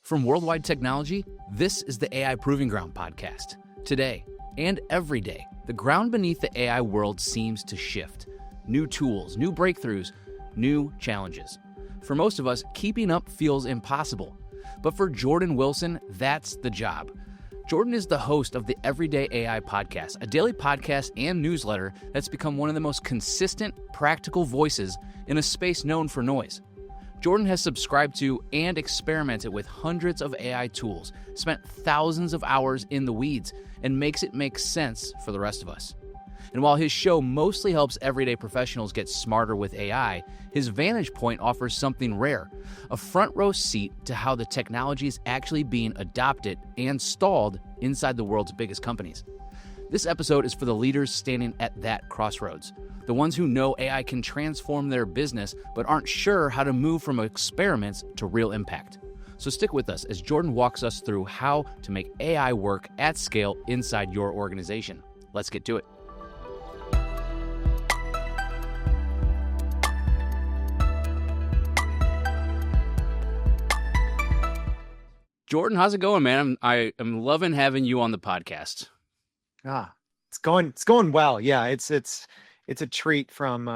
From Worldwide Technology, this is the AI Proving Ground podcast. Today, and every day, the ground beneath the AI world seems to shift. New tools, new breakthroughs, new challenges. For most of us, keeping up feels impossible. But for Jordan Wilson, that's the job. Jordan is the host of the Everyday AI Podcast, a daily podcast and newsletter that's become one of the most consistent, practical voices in a space known for noise. Jordan has subscribed to and experimented with hundreds of AI tools, spent thousands of hours in the weeds, and makes it make sense for the rest of us. And while his show mostly helps everyday professionals get smarter with AI, his vantage point offers something rare, a front row seat to how the technology is actually being adopted and stalled inside the world's biggest companies. This episode is for the leaders standing at that crossroads, the ones who know AI can transform their business but aren't sure how to move from experiments to real impact. So stick with us as Jordan walks us through how to make AI work at scale inside your organization. Let's get to it. Jordan, how's it going, man? I am loving having you on the podcast. It's going well. Yeah, it's a treat from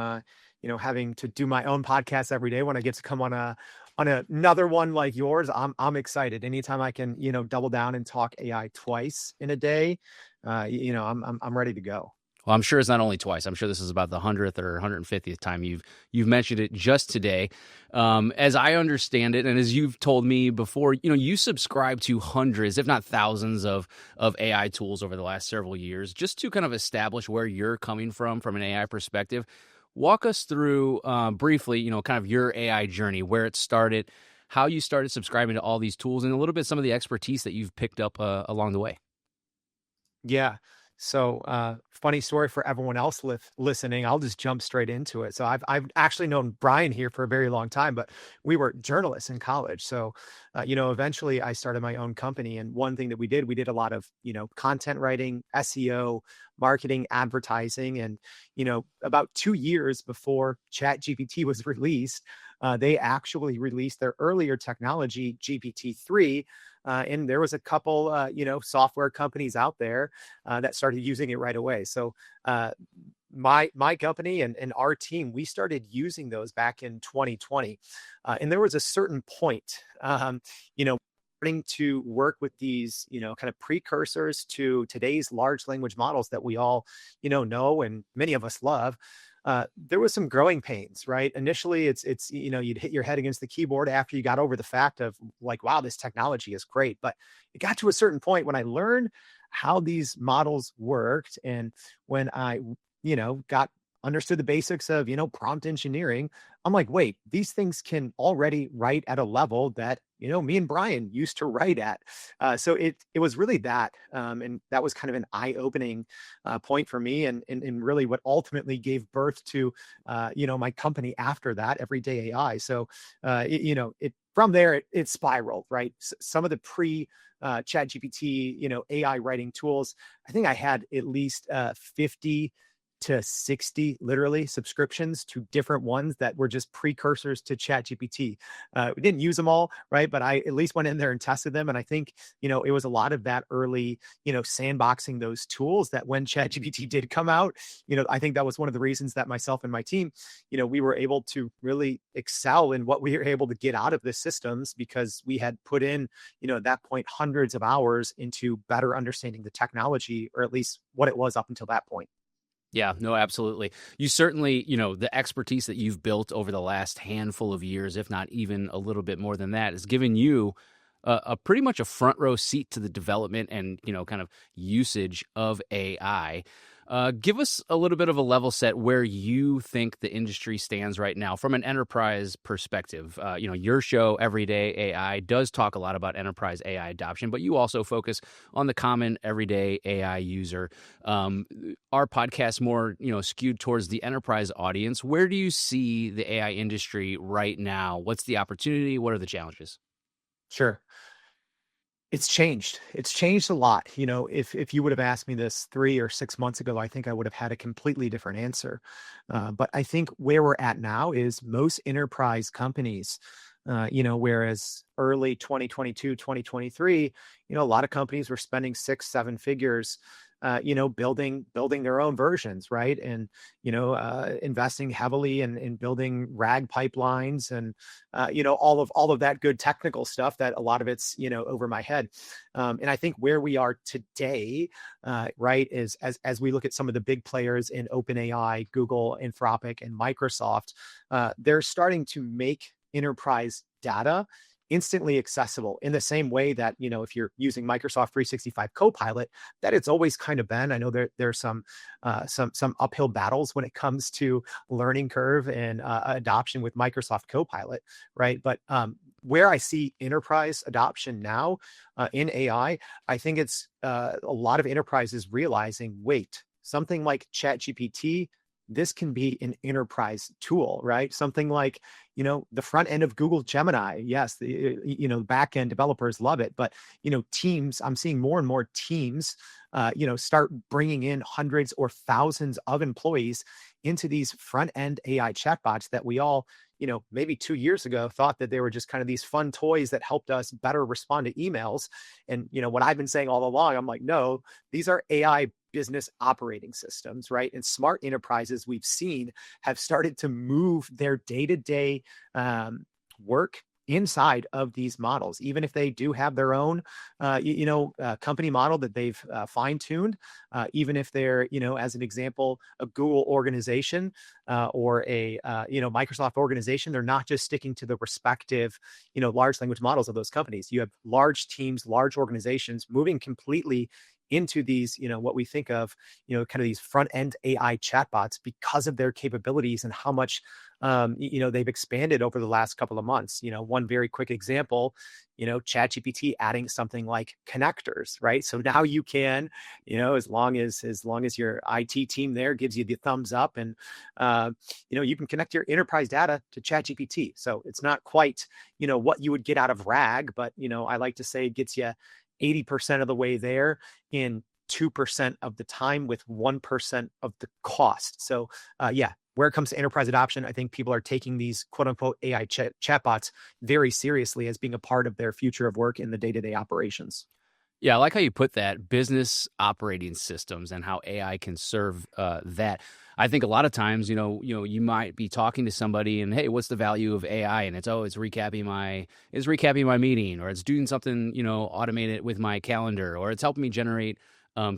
having to do my own podcast every day. When I get to come on another one like yours, I'm excited. Anytime I can double down and talk AI twice in a day, I'm ready to go. Well, I'm sure it's not only twice. I'm sure this is about the 100th or 150th time you've mentioned it just today. As I understand it, and as you've told me before, you subscribe to hundreds, if not thousands, of AI tools over the last several years. Just to kind of establish where you're coming from an AI perspective, walk us through briefly, kind of your AI journey, where it started, how you started subscribing to all these tools, and a little bit some of the expertise that you've picked up along the way. Yeah. So funny story for everyone else listening. I'll just jump straight into it. So I've actually known Brian here for a very long time, but we were journalists in college. So eventually I started my own company, and one thing that we did a lot of content writing, SEO, marketing, advertising, and about 2 years before ChatGPT was released, they actually released their earlier technology, GPT-3. And there was a couple, software companies out there that started using it right away. So my company and our team, we started using those back in 2020. And there was a certain point, starting to work with these, kind of precursors to today's large language models that we all, know and many of us love. There was some growing pains, right? Initially, it's you'd hit your head against the keyboard after you got over the fact of like, wow, this technology is great. But it got to a certain point when I learned how these models worked, and when I, understood the basics of, prompt engineering, I'm like, wait, these things can already write at a level that, me and Brian used to write at. So it was really that. And that was kind of an eye-opening point for me, and really what ultimately gave birth to, my company after that, Everyday AI. So, from there, it spiraled, right? Some of the ChatGPT, AI writing tools, I think I had at least 50 to 60 literally subscriptions to different ones that were just precursors to ChatGPT. We didn't use them all, right? But I at least went in there and tested them. And I think, it was a lot of that early, sandboxing those tools that when ChatGPT did come out, I think that was one of the reasons that myself and my team, we were able to really excel in what we were able to get out of the systems, because we had put in, at that point, hundreds of hours into better understanding the technology, or at least what it was up until that point. Yeah, no, absolutely. You certainly, the expertise that you've built over the last handful of years, if not even a little bit more than that, has given you a pretty much a front row seat to the development and, kind of usage of AI. Give us a little bit of a level set where you think the industry stands right now from an enterprise perspective. Your show, Everyday AI, does talk a lot about enterprise AI adoption, but you also focus on the common everyday AI user. Our podcast more, skewed towards the enterprise audience. Where do you see the AI industry right now? What's the opportunity? What are the challenges? Sure. It's changed. It's changed a lot. If you would have asked me this 3 or 6 months ago, I think I would have had a completely different answer. But I think where we're at now is most enterprise companies Whereas early 2022, 2023, a lot of companies were spending 6, 7 figures, building their own versions, right? And, investing heavily in building RAG pipelines and, all of that good technical stuff that a lot of it's, over my head. And I think where we are today, right, is as we look at some of the big players in OpenAI, Google, Anthropic, and Microsoft, they're starting to make enterprise data instantly accessible in the same way that, if you're using Microsoft 365 Copilot, that it's always kind of been. I know there's some uphill battles when it comes to learning curve and adoption with Microsoft Copilot, right? But where I see enterprise adoption now in AI, I think it's a lot of enterprises realizing, wait, something like ChatGPT, this can be an enterprise tool, right? Something like, the front end of Google Gemini. Yes, the back end developers love it, but teams. I'm seeing more and more teams, start bringing in hundreds or thousands of employees into these front end AI chatbots that we all, maybe 2 years ago thought that they were just kind of these fun toys that helped us better respond to emails. And what I've been saying all along, I'm like, no, these are AI business operating systems, right? And smart enterprises we've seen have started to move their day-to-day work inside of these models, even if they do have their own, company model that they've fine-tuned, even if they're, as an example, a Google organization or a, Microsoft organization, they're not just sticking to the respective, large language models of those companies. You have large teams, large organizations moving completely into these, what we think of, kind of these front end AI chatbots because of their capabilities and how much, they've expanded over the last couple of months. One very quick example, ChatGPT adding something like connectors, right? So now you can, as long as your IT team there gives you the thumbs up, and you can connect your enterprise data to ChatGPT. So it's not quite, what you would get out of RAG, but I like to say it gets you 80% of the way there in 2% of the time with 1% of the cost. So where it comes to enterprise adoption, I think people are taking these quote unquote AI chatbots very seriously as being a part of their future of work in the day-to-day operations. Yeah, I like how you put that, business operating systems and how AI can serve that. I think a lot of times, you might be talking to somebody and, hey, what's the value of AI? And it's recapping my meeting, or it's doing something, automated with my calendar, or it's helping me generate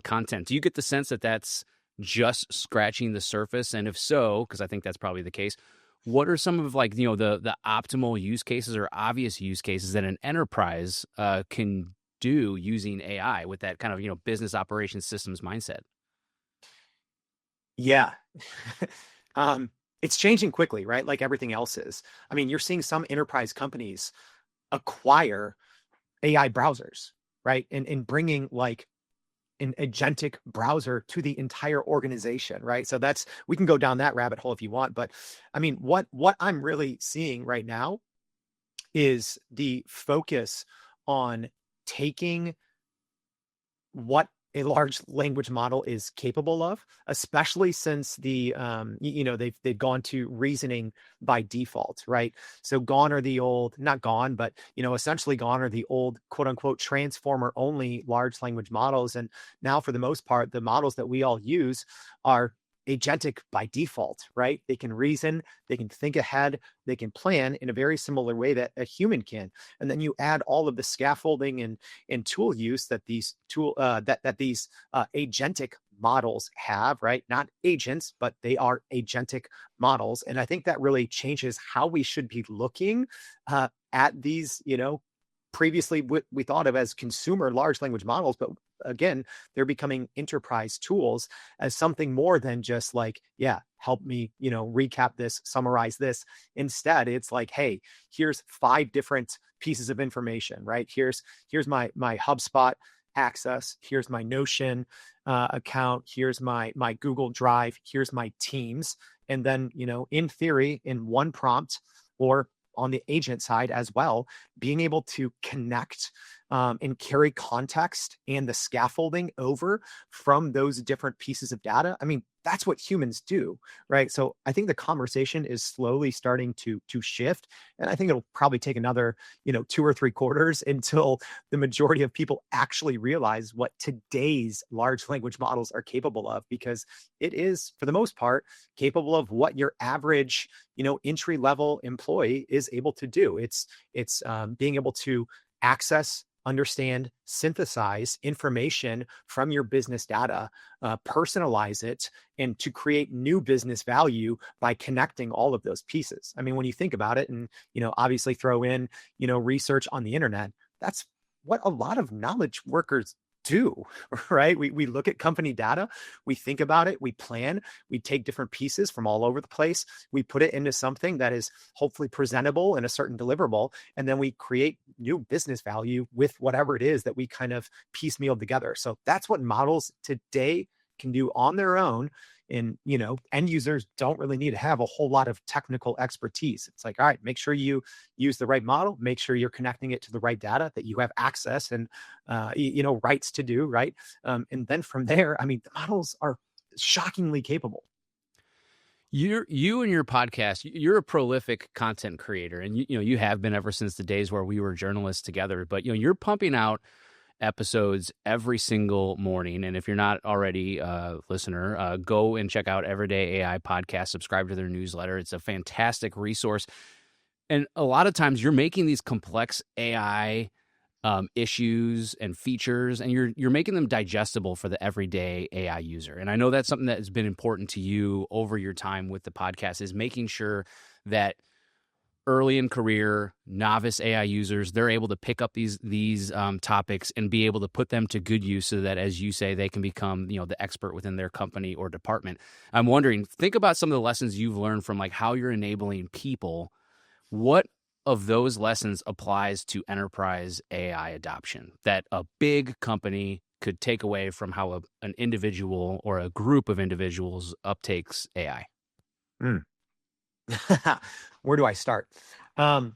content. Do you get the sense that that's just scratching the surface? And if so, because I think that's probably the case, what are some of the optimal use cases or obvious use cases that an enterprise can do using AI with that kind of, business operations systems mindset? Yeah. It's changing quickly, right? Like everything else is. I mean, you're seeing some enterprise companies acquire AI browsers, right? And bringing like an agentic browser to the entire organization, right? So we can go down that rabbit hole if you want. But I mean, what I'm really seeing right now is the focus on taking what a large language model is capable of, especially since they've gone to reasoning by default, right? So gone are the old, not gone, but essentially gone are the old quote unquote transformer only large language models. And now for the most part, the models that we all use are agentic by default, right? They can reason, they can think ahead, they can plan in a very similar way that a human can. And then you add all of the scaffolding and tool use that these agentic models have, right? Not agents, but they are agentic models. And I think that really changes how we should be looking at these, previously what we thought of as consumer large language models, but again, they're becoming enterprise tools as something more than just like, help me, recap this, summarize this. Instead, it's like, hey, here's 5 different pieces of information, right? Here's my HubSpot access. Here's my Notion account. Here's my Google Drive. Here's my Teams. And then, in theory, in one prompt, or on the agent side as well, being able to connect and carry context and the scaffolding over from those different pieces of data. I mean, that's what humans do, right? So I think the conversation is slowly starting to shift, and I think it'll probably take another 2 or 3 quarters until the majority of people actually realize what today's large language models are capable of, because it is, for the most part, capable of what your average entry level employee is able to do. It's being able to access, understand, synthesize information from your business data, personalize it, and to create new business value by connecting all of those pieces. I mean, when you think about it, and obviously throw in research on the internet, that's what a lot of knowledge workers do, right? We look at company data, we think about it, we plan, we take different pieces from all over the place, we put it into something that is hopefully presentable and a certain deliverable, and then we create new business value with whatever it is that we kind of piecemeal together. So that's what models today can do on their own. And end users don't really need to have a whole lot of technical expertise. It's like, all right, make sure you use the right model, make sure you're connecting it to the right data that you have access and rights to do, right? And then from there, I mean, the models are shockingly capable. You and your podcast, you're a prolific content creator, and you have been ever since the days where we were journalists together. But you're pumping out episodes every single morning. And if you're not already a listener, go and check out Everyday AI Podcast, subscribe to their newsletter. It's a fantastic resource. And a lot of times you're making these complex AI issues and features, and you're making them digestible for the everyday AI user. And I know that's something that has been important to you over your time with the podcast, is making sure that early in career novice AI users, they're able to pick up these topics and be able to put them to good use, so that, as you say, they can become the expert within their company or department. I'm wondering, think about some of the lessons you've learned from how you're enabling people. What of those lessons applies to enterprise AI adoption that a big company could take away from how an individual or a group of individuals uptakes AI? Where do I start? I'll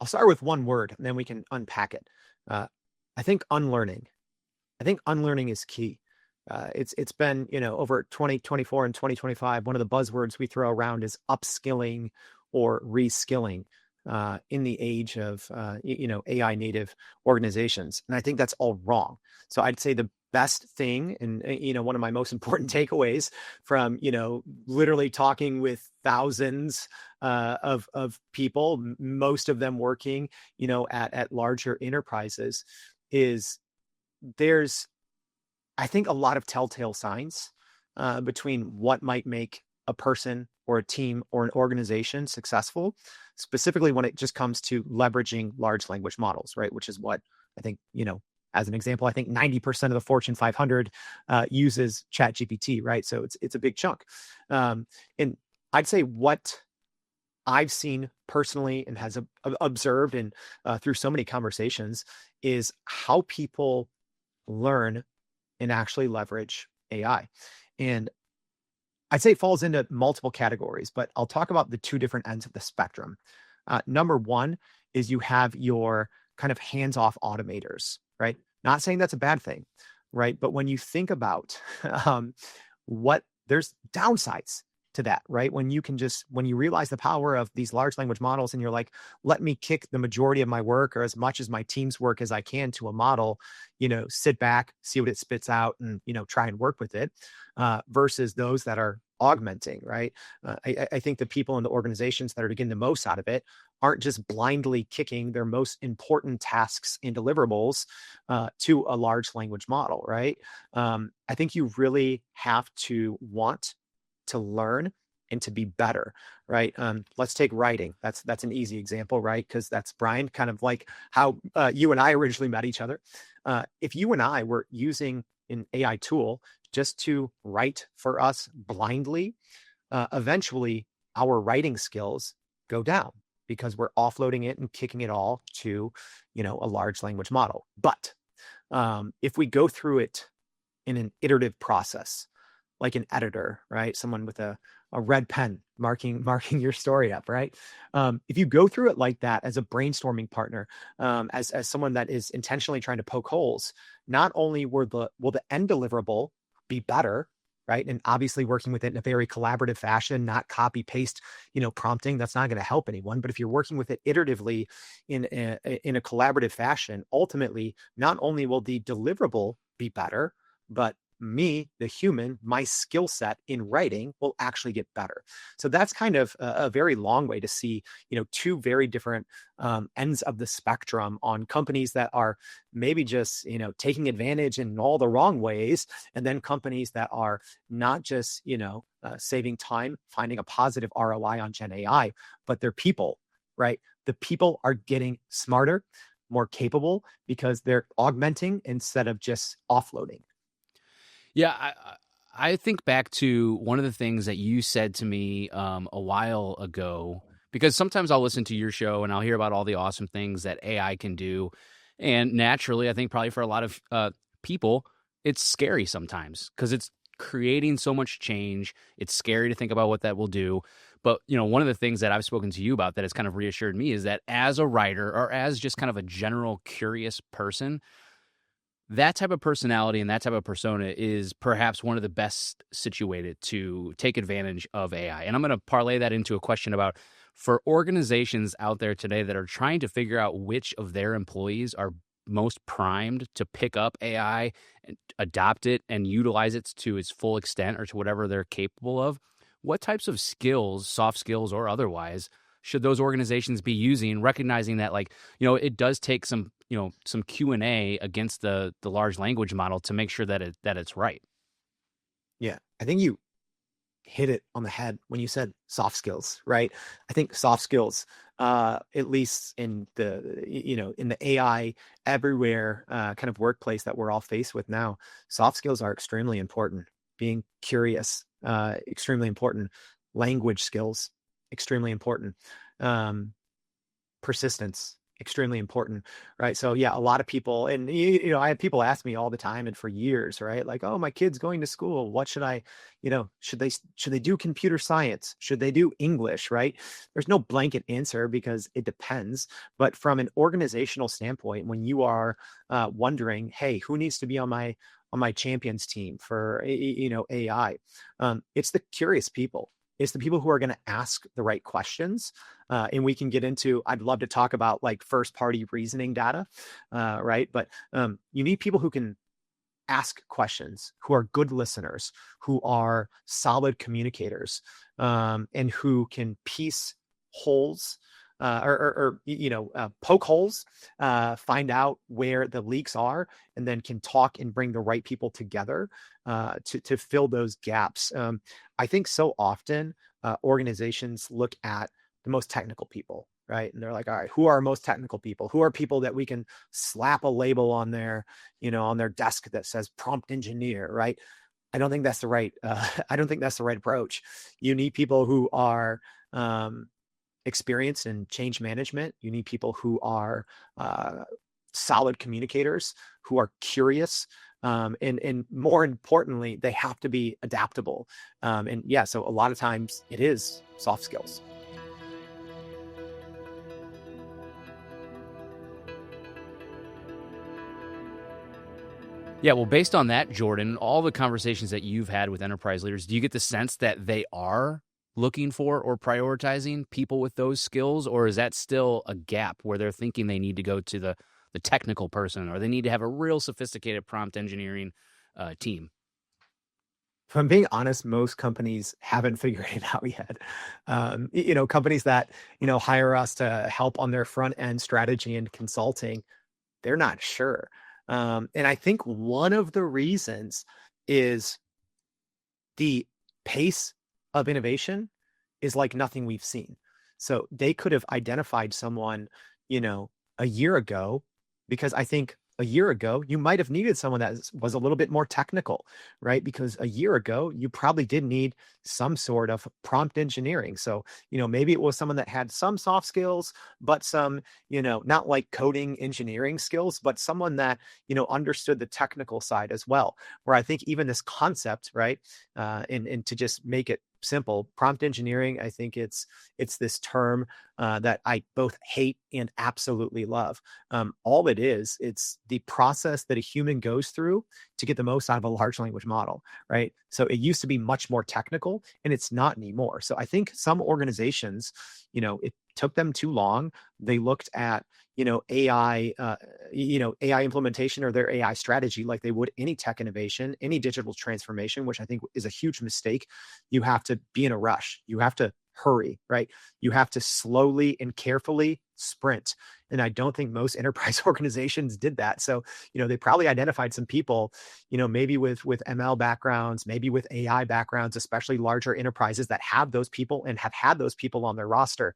start with one word, and then we can unpack it. I think unlearning. I think unlearning is key. It's been, over 2024 and 2025, one of the buzzwords we throw around is upskilling or reskilling in the age of, AI native organizations. And I think that's all wrong. So I'd say the best thing, and one of my most important takeaways from literally talking with thousands of people, most of them working at larger enterprises, is there's, I think, a lot of telltale signs between what might make a person or a team or an organization successful, specifically when it just comes to leveraging large language models, right? Which is what I think, as an example, I think 90% of the Fortune 500 uses ChatGPT, right? So it's a big chunk. And I'd say what I've seen personally and has observed and through so many conversations is how people learn and actually leverage AI. And I'd say it falls into multiple categories, but I'll talk about the two different ends of the spectrum. Number one is you have your kind of hands-off automators, right? Not saying that's a bad thing, right? But when you think about there's downsides to that, right? When you realize the power of these large language models and you're like, let me kick the majority of my work or as much as my team's work as I can to a model, sit back, see what it spits out and, try and work with it, versus those that are augmenting, right? I think the people in the organizations that are getting the most out of it aren't just blindly kicking their most important tasks and deliverables to a large language model, right? I think you really have to want to learn and to be better, right? Let's take writing. That's an easy example, right? Because that's, Brian, kind of like how you and I originally met each other. If you and I were using an AI tool just to write for us blindly, eventually our writing skills go down because we're offloading it and kicking it all to, a large language model. But if we go through it in an iterative process, like an editor, right? Someone with a a red pen marking your story up, right? If you go through it like that as a brainstorming partner, as someone that is intentionally trying to poke holes, not only will the end deliverable be better, right? And obviously working with it in a very collaborative fashion, not copy paste, prompting, that's not going to help anyone. But if you're working with it iteratively in a collaborative fashion, ultimately, not only will the deliverable be better, but me, the human, my skill set in writing will actually get better. So that's kind of a very long way to see, two very different ends of the spectrum on companies that are maybe just, taking advantage in all the wrong ways. And then companies that are not just, saving time, finding a positive ROI on Gen AI, but their people, right? The people are getting smarter, more capable because they're augmenting instead of just offloading. Yeah, I think back to one of the things that you said to me a while ago, because sometimes I'll listen to your show and I'll hear about all the awesome things that AI can do. And naturally, I think probably for a lot of people, it's scary sometimes because it's creating so much change. It's scary to think about what that will do. But, one of the things that I've spoken to you about that has kind of reassured me is that as a writer or as just kind of a general curious person, that type of personality and that type of persona is perhaps one of the best situated to take advantage of AI. And I'm going to parlay that into a question about for organizations out there today that are trying to figure out which of their employees are most primed to pick up AI and adopt it and utilize it to its full extent or to whatever they're capable of. What types of skills, soft skills or otherwise, should those organizations be using, recognizing that it does take some Q&A against the large language model to make sure that it's right? Yeah, I think you hit it on the head when you said soft skills, right? I think soft skills, at least in the AI everywhere kind of workplace that we're all faced with now, soft skills are extremely important. Being curious, extremely important. Language skills, extremely important. Persistence, extremely important, right? So yeah, a lot of people, and I have people ask me all the time and for years, right? Like, oh, my kid's going to school. What should I, should they do computer science? Should they do English, right? There's no blanket answer because it depends. But from an organizational standpoint, when you are wondering, hey, who needs to be on my champions team for AI, it's the curious people. It's the people who are going to ask the right questions. And we can get into, I'd love to talk about like first party reasoning data, right? But you need people who can ask questions, who are good listeners, who are solid communicators, and who can piece holes poke holes, find out where the leaks are, and then can talk and bring the right people together to fill those gaps. I think so often organizations look at the most technical people, right? And they're like, all right, who are our most technical people? Who are people that we can slap a label on their desk that says prompt engineer, right? I don't think that's the right. I don't think that's the right approach. You need people who are experienced in change management. You need people who are solid communicators, who are curious, and more importantly, they have to be adaptable. And yeah, so a lot of times it is soft skills. Yeah, well, based on that, Jordan, all the conversations that you've had with enterprise leaders, do you get the sense that they are looking for or prioritizing people with those skills, or is that still a gap where they're thinking they need to go to the technical person, or they need to have a real sophisticated prompt engineering team? If I'm being honest, most companies haven't figured it out yet. Companies that, hire us to help on their front end strategy and consulting, they're not sure. And I think one of the reasons is the pace of innovation is like nothing we've seen. So they could have identified someone, a year ago, because I think a year ago, you might have needed someone that was a little bit more technical, right? Because a year ago, you probably did need some sort of prompt engineering. So, maybe it was someone that had some soft skills, but some, not like coding engineering skills, but someone that, understood the technical side as well. Where I think even this concept, right? And to just make it simple. Prompt engineering, I think it's this term that I both hate and absolutely love. All it is, it's the process that a human goes through to get the most out of a large language model, right? So it used to be much more technical, and it's not anymore. So I think some organizations, it took them too long. They looked at AI, AI implementation or their AI strategy like they would any tech innovation, any digital transformation, which I think is a huge mistake. You have to be in a rush. You have to hurry, right? You have to slowly and carefully sprint. And I don't think most enterprise organizations did that. So, they probably identified some people, maybe with ML backgrounds, maybe with AI backgrounds, especially larger enterprises that have those people and have had those people on their roster,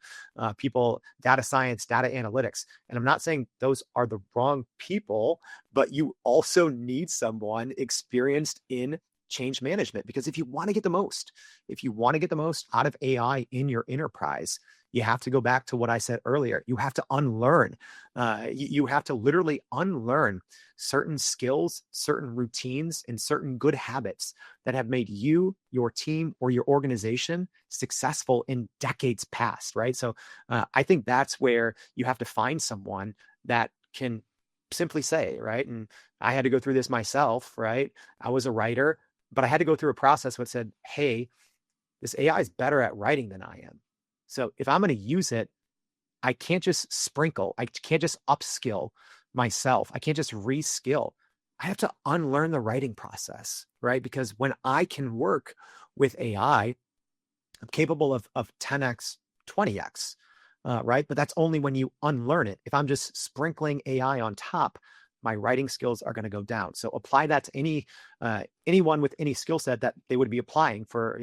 people, data science, data analytics. And I'm not saying those are the wrong people, but you also need someone experienced in change management, because if you want to get the most out of AI in your enterprise, you have to go back to what I said earlier. You have to unlearn. You have to literally unlearn certain skills, certain routines, and certain good habits that have made you, your team, or your organization successful in decades past, right? So I think that's where you have to find someone that can simply say, right? And I had to go through this myself, right? I was a writer, but I had to go through a process that said, hey, this AI is better at writing than I am. So if I'm going to use it, I can't just sprinkle. I can't just upskill myself. I can't just reskill. I have to unlearn the writing process, right? Because when I can work with AI, I'm capable of 10x, 20x, right? But that's only when you unlearn it. If I'm just sprinkling AI on top, my writing skills are going to go down. So apply that to anyone with any skill set that they would be applying for,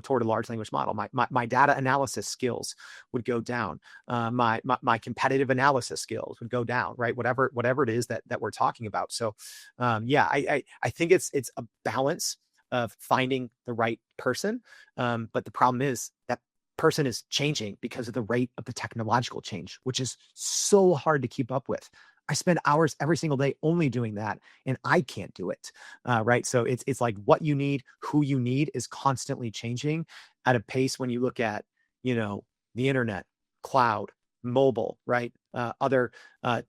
toward a large language model. My data analysis skills would go down. My competitive analysis skills would go down, right? Whatever it is that we're talking about. So, I think it's a balance of finding the right person. But the problem is that person is changing because of the rate of the technological change, which is so hard to keep up with. I spend hours every single day only doing that, and I can't do it, right? So it's like what you need, who you need is constantly changing at a pace when you look at, the internet, cloud, mobile, right? Other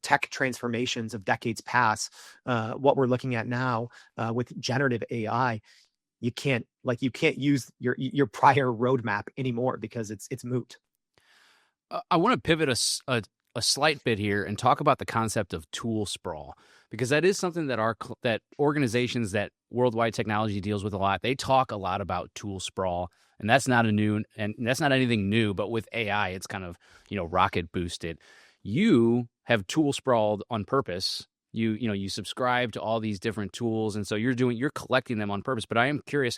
tech transformations of decades past, what we're looking at now with generative AI, you can't use your prior roadmap anymore because it's moot. I want to pivot a slight bit here and talk about the concept of tool sprawl, because that is something that that organizations that worldwide technology deals with a lot. They talk a lot about tool sprawl, and that's not anything new. But with AI, it's kind of rocket boosted. You have tool sprawled on purpose. You subscribe to all these different tools, and so you're collecting them on purpose. But I am curious,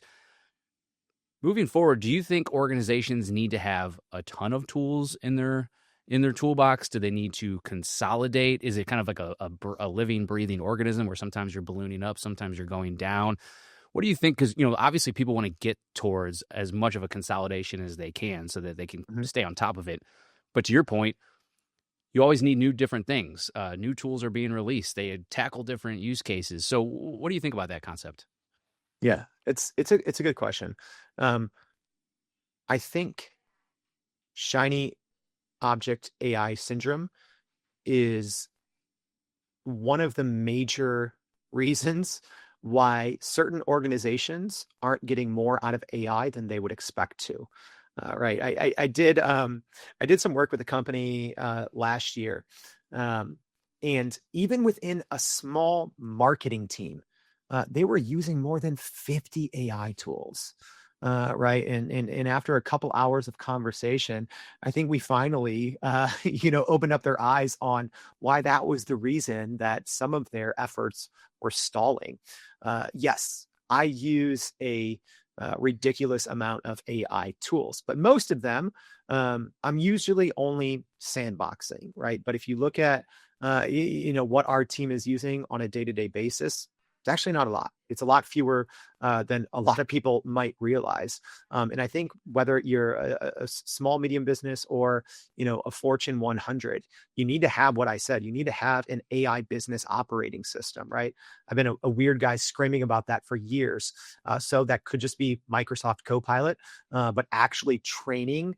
moving forward, do you think organizations need to have a ton of tools in their toolbox? Do they need to consolidate? Is it kind of like a living, breathing organism where sometimes you're ballooning up, sometimes you're going down? What do you think? Because, obviously people want to get towards as much of a consolidation as they can so that they can stay on top of it. But to your point, you always need different things. New tools are being released. They tackle different use cases. So what do you think about that concept? Yeah, it's a good question. I think shiny object AI syndrome is one of the major reasons why certain organizations aren't getting more out of AI than they would expect to. Right. I did some work with a company last year. And even within a small marketing team, they were using more than 50 AI tools. Right. And after a couple hours of conversation, I think we finally, opened up their eyes on why that was the reason that some of their efforts were stalling. Yes, I use a ridiculous amount of AI tools, but most of them, I'm usually only sandboxing, right? But if you look at, what our team is using on a day-to-day basis, it's actually not a lot. It's a lot fewer than a lot of people might realize. And I think whether you're a small, medium business or, a Fortune 100, you need to have what I said. You need to have an AI business operating system, right? I've been a weird guy screaming about that for years. So that could just be Microsoft Copilot, but actually training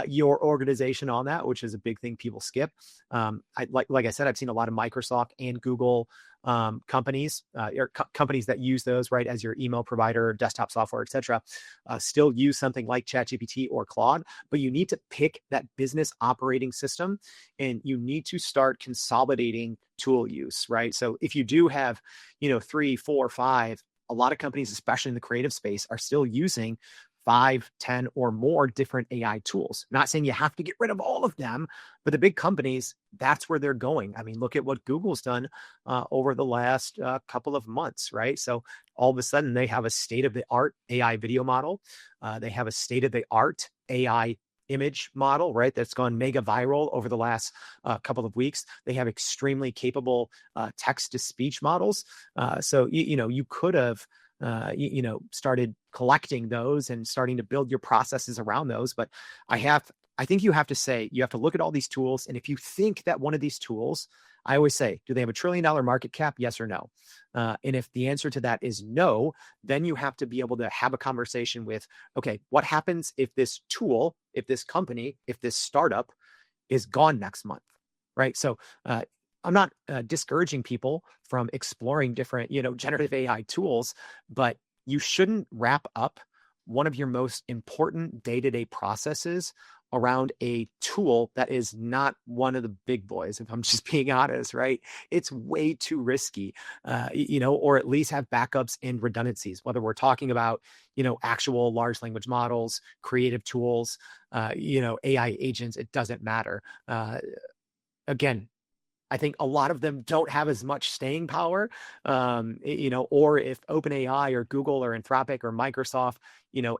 your organization on that, which is a big thing people skip. Like I said, I've seen a lot of Microsoft and Google companies, or companies that use those, right, as your email provider, desktop software, etc., still use something like ChatGPT or Claude, but you need to pick that business operating system, and you need to start consolidating tool use, right? So if you do have, 3, 4, 5, a lot of companies, especially in the creative space, are still using 5, 10, or more different AI tools. Not saying you have to get rid of all of them, but the big companies, that's where they're going. I mean, look at what Google's done over the last couple of months, right? So all of a sudden, they have a state-of-the-art AI video model. They have a state-of-the-art AI image model, right? That's gone mega viral over the last couple of weeks. They have extremely capable text-to-speech models. So, you could have started collecting those and starting to build your processes around those. But I think you have to look at all these tools. And if you think that one of these tools, I always say, do they have $1 trillion market cap? Yes or no? And if the answer to that is no, then you have to be able to have a conversation with, okay, what happens if this tool, if this company, if this startup is gone next month, right? So I'm not discouraging people from exploring different, generative AI tools, but you shouldn't wrap up one of your most important day-to-day processes around a tool that is not one of the big boys, if I'm just being honest, right? It's way too risky, or at least have backups and redundancies, whether we're talking about, actual large language models, creative tools, AI agents, it doesn't matter. Again, I think a lot of them don't have as much staying power, or if OpenAI or Google or Anthropic or Microsoft,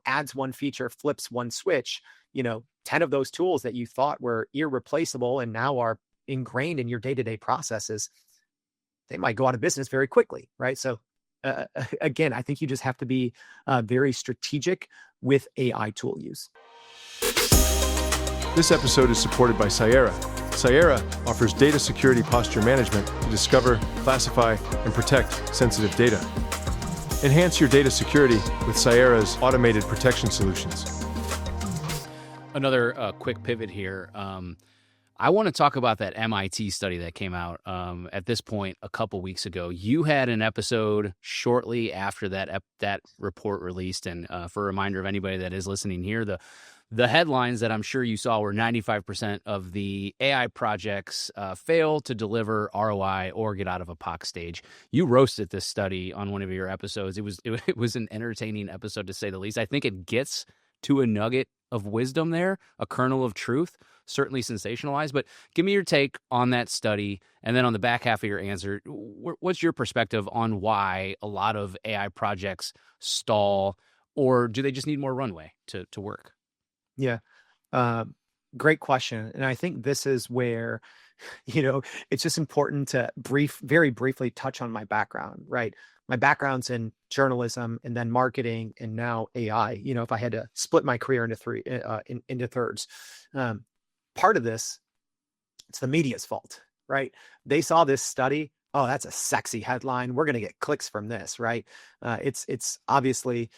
adds one feature, flips one switch, 10 of those tools that you thought were irreplaceable and now are ingrained in your day-to-day processes, they might go out of business very quickly, right? So again, I think you just have to be very strategic with AI tool use. This episode is supported by Cyera. Cyera offers data security posture management to discover, classify, and protect sensitive data. Enhance your data security with Cyera's automated protection solutions. Another quick pivot here. I want to talk about that MIT study that came out at this point a couple weeks ago. You had an episode shortly after that report released, and for a reminder of anybody that is listening here, the headlines that I'm sure you saw were 95% of the AI projects fail to deliver ROI or get out of a POC stage. You roasted this study on one of your episodes. It was an entertaining episode, to say the least. I think it gets to a nugget of wisdom there, a kernel of truth, certainly sensationalized. But give me your take on that study, and then on the back half of your answer, what's your perspective on why a lot of AI projects stall, or do they just need more runway to work? Yeah. Great question. And I think this is where, it's just important to very briefly touch on my background, right? My background's in journalism and then marketing and now AI. If I had to split my career into thirds, part of this, it's the media's fault, right? They saw this study. Oh, that's a sexy headline. We're going to get clicks from this, right? It's obviously,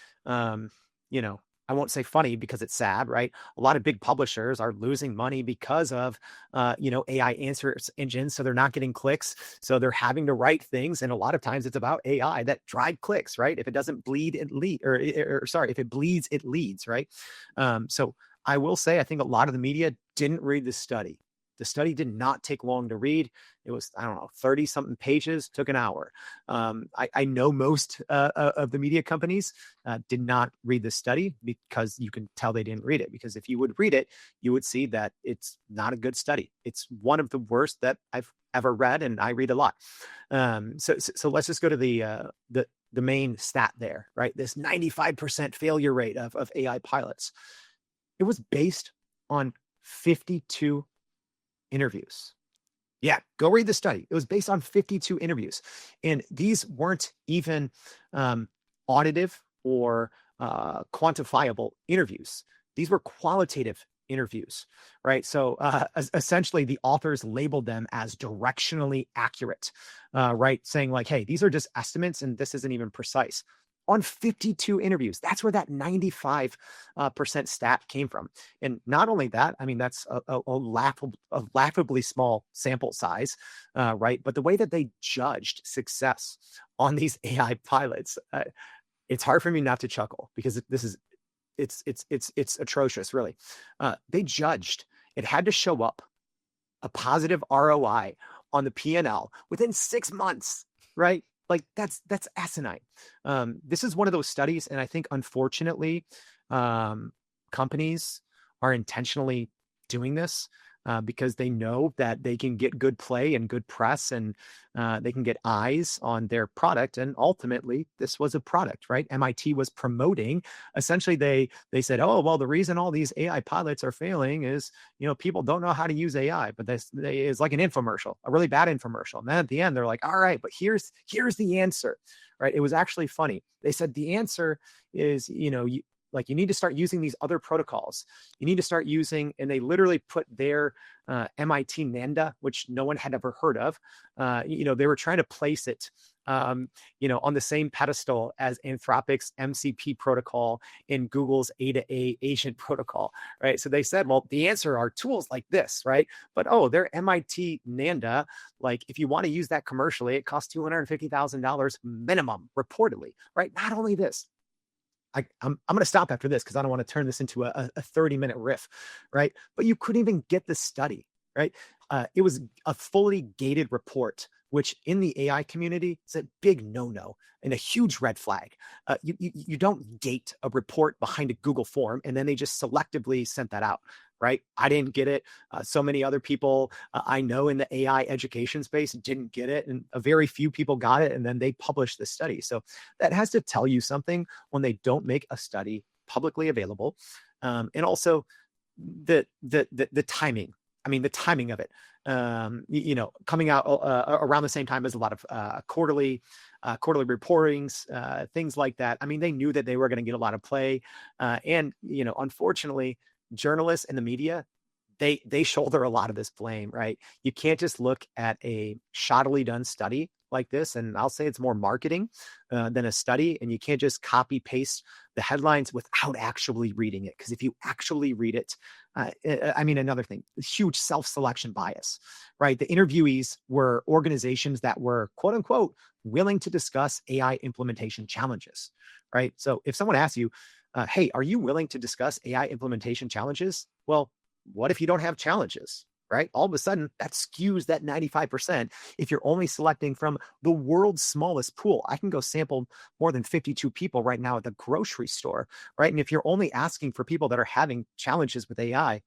I won't say funny because it's sad, right? A lot of big publishers are losing money because of, AI answer engines. So they're not getting clicks. So they're having to write things. And a lot of times it's about AI that drive clicks, right? If it doesn't bleed, it if it bleeds, it leads, right? So I will say, I think a lot of the media didn't read the study. The study did not take long to read. It was, 30 something pages, took an hour. I know most of the media companies did not read the study, because you can tell they didn't read it. Because if you would read it, you would see that it's not a good study. It's one of the worst that I've ever read, and I read a lot. So let's just go to the main stat there, right? This 95% failure rate of AI pilots. It was based on 52 interviews. Yeah, go read the study. It was based on 52 interviews. And these weren't even auditive or quantifiable interviews. These were qualitative interviews, right? So essentially, the authors labeled them as directionally accurate, right? Saying like, hey, these are just estimates and this isn't even precise. On 52 interviews, that's where that 95% stat came from. And not only that, I mean, that's a laughably small sample size, right? But the way that they judged success on these AI pilots, it's hard for me not to chuckle because this is it's atrocious, really. They judged it had to show up a positive ROI on the P&L within 6 months, right? Like that's asinine. This is one of those studies, and I think unfortunately, companies are intentionally doing this because they know that they can get good play and good press, and they can get eyes on their product. And ultimately, this was a product, right? MIT was promoting. Essentially, they said, "Oh, well, the reason all these AI pilots are failing is, people don't know how to use AI." But this is like an infomercial, a really bad infomercial. And then at the end, they're like, "All right, but here's the answer." Right? It was actually funny. They said the answer is, you need to start using these other protocols. You need to start using, and they literally put their MIT Nanda, which no one had ever heard of. They were trying to place it, on the same pedestal as Anthropic's MCP protocol in Google's A2A agent protocol, right? So they said, well, the answer are tools like this, right? But their MIT Nanda, like if you want to use that commercially, it costs $250,000 minimum, reportedly, right? Not only this, I'm going to stop after this because I don't want to turn this into a 30-minute riff, right? But you couldn't even get the study, right? It was a fully gated report, which in the AI community is a big no-no and a huge red flag. You don't gate a report behind a Google form and then they just selectively sent that out, right? I didn't get it. So many other people I know in the AI education space didn't get it, and a very few people got it, and then they published the study. So that has to tell you something when they don't make a study publicly available, and also the timing. I mean, the timing of it. Coming out around the same time as a lot of quarterly reportings, things like that. I mean, they knew that they were going to get a lot of play, and unfortunately, journalists and the media, they shoulder a lot of this blame, right? You can't just look at a shoddily done study like this, and I'll say it's more marketing than a study, and you can't just copy paste the headlines without actually reading it. Because if you actually read it, another thing, huge self-selection bias, right? The interviewees were organizations that were, quote unquote, willing to discuss AI implementation challenges, right? So if someone asks you, hey, are you willing to discuss AI implementation challenges? Well, what if you don't have challenges, right? All of a sudden, that skews that 95% if you're only selecting from the world's smallest pool. I can go sample more than 52 people right now at the grocery store, right? And if you're only asking for people that are having challenges with AI,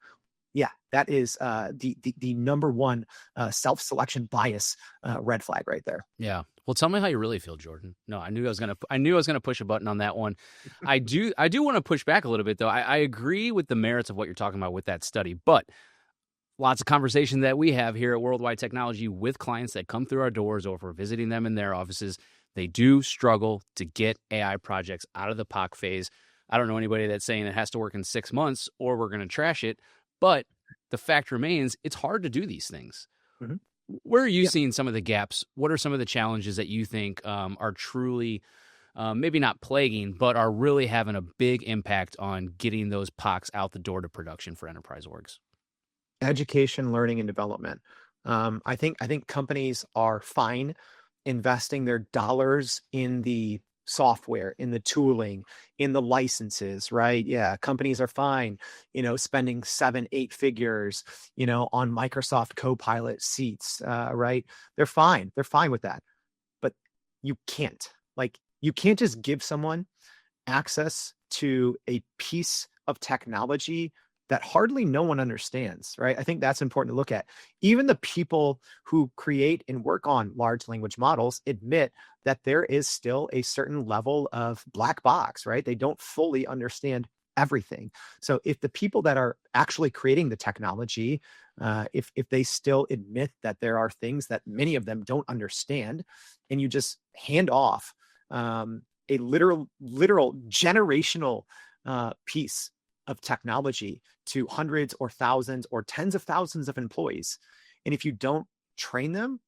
yeah, that is the number one self-selection bias red flag right there. Yeah. Well, tell me how you really feel, Jordan. No, I knew I was gonna push a button on that one. I do want to push back a little bit, though. I agree with the merits of what you're talking about with that study, but lots of conversation that we have here at Worldwide Technology with clients that come through our doors or if we're visiting them in their offices, they do struggle to get AI projects out of the POC phase. I don't know anybody that's saying it has to work in 6 months or we're going to trash it, but the fact remains, it's hard to do these things. Mm-hmm. Where are you seeing some of the gaps? What are some of the challenges that you think are truly, maybe not plaguing, but are really having a big impact on getting those POCs out the door to production for enterprise orgs? Education, learning, and development. I think companies are fine investing their dollars in the software, in the tooling, in the licenses, right? Yeah, companies are fine, spending 7-8 figures, on Microsoft Copilot seats, right? They're fine. They're fine with that. But you can't just give someone access to a piece of technology that hardly no one understands, right? I think that's important to look at. Even the people who create and work on large language models admit that there is still a certain level of black box, right? They don't fully understand everything. So if the people that are actually creating the technology if they still admit that there are things that many of them don't understand, and you just hand off a literal generational piece of technology to hundreds or thousands or tens of thousands of employees, and if you don't train them,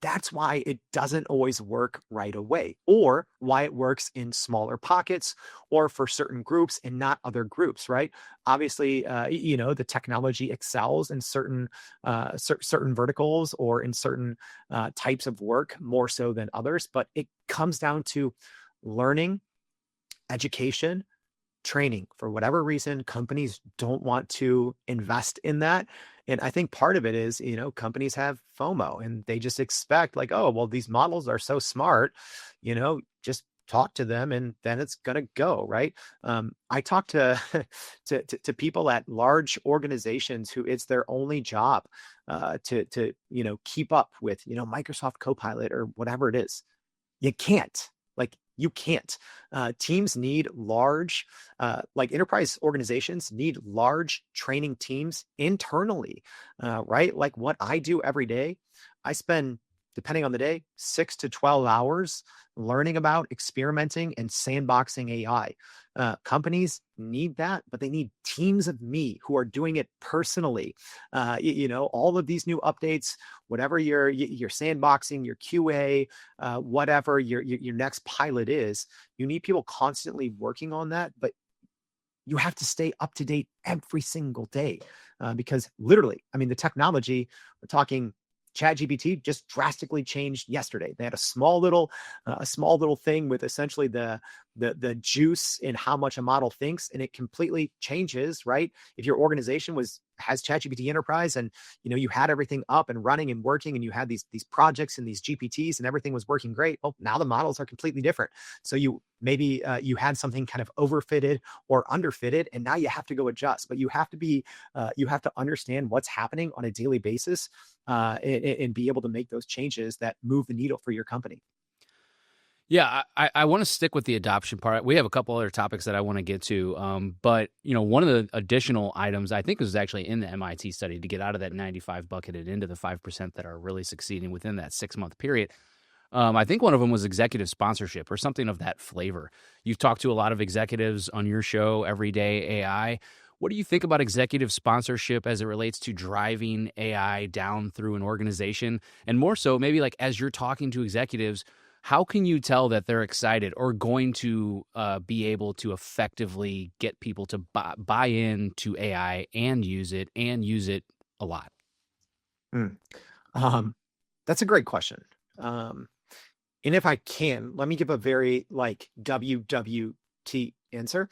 that's why it doesn't always work right away, or why it works in smaller pockets or for certain groups and not other groups, right? Obviously, the technology excels in certain certain verticals or in certain types of work more so than others, but it comes down to learning, education, training. For whatever reason, companies don't want to invest in that. And I think part of it is, companies have FOMO and they just expect like, oh, well, these models are so smart, just talk to them and then it's going to go, right? I talk to, to people at large organizations who it's their only job to keep up with, Microsoft Copilot or whatever it is. You can't. You can't. Teams need large, like enterprise organizations need large training teams internally, right? Like what I do every day, I spend, depending on the day, 6 to 12 hours learning about, experimenting, and sandboxing AI. Companies need that, but they need teams of me who are doing it personally. All of these new updates, whatever your sandboxing, your QA, whatever your next pilot is, you need people constantly working on that, but you have to stay up to date every single day because literally, the technology, we're talking ChatGPT just drastically changed yesterday. They had a small little thing with essentially the juice in how much a model thinks, and it completely changes, right? If your organization has ChatGPT Enterprise and you had everything up and running and working, and you had these projects and these GPTs and everything was working great. Well, now the models are completely different. So you had something kind of overfitted or underfitted, and now you have to go adjust. But you have to understand what's happening on a daily basis and be able to make those changes that move the needle for your company. Yeah, I want to stick with the adoption part. We have a couple other topics that I want to get to, but one of the additional items I think was actually in the MIT study to get out of that 95 bucket and into the 5% that are really succeeding within that 6-month period. I think one of them was executive sponsorship or something of that flavor. You've talked to a lot of executives on your show, Everyday AI. What do you think about executive sponsorship as it relates to driving AI down through an organization? And more so, maybe like as you're talking to executives, how can you tell that they're excited or going to be able to effectively get people to buy into AI and use it a lot? That's a great question. And if I can, let me give a very WWT answer.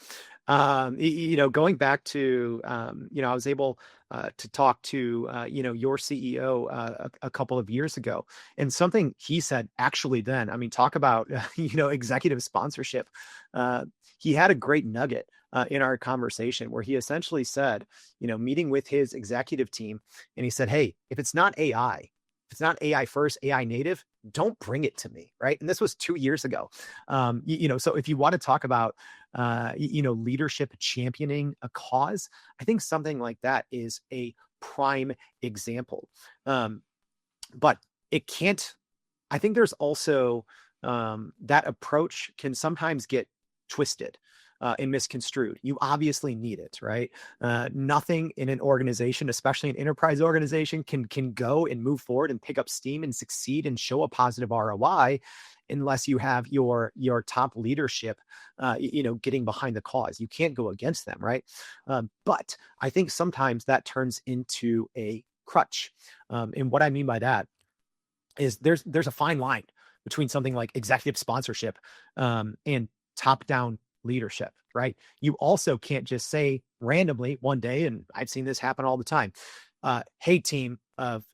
Going back to, I was able to talk to, your CEO a couple of years ago, and something he said actually then, talk about, executive sponsorship. He had a great nugget in our conversation where he essentially said, meeting with his executive team, and he said, hey, if it's not AI first, AI native, don't bring it to me, right? And this was 2 years ago. So if you want to talk about, leadership championing a cause, I think something like that is a prime example. But it can't, I think there's also that approach can sometimes get twisted and misconstrued. You obviously need it, right? Nothing in an organization, especially an enterprise organization, can go and move forward and pick up steam and succeed and show a positive ROI unless you have your top leadership, getting behind the cause. You can't go against them, right? But I think sometimes that turns into a crutch. And what I mean by that is there's a fine line between something like executive sponsorship and top-down leadership, right? You also can't just say randomly one day, and I've seen this happen all the time, hey, team of,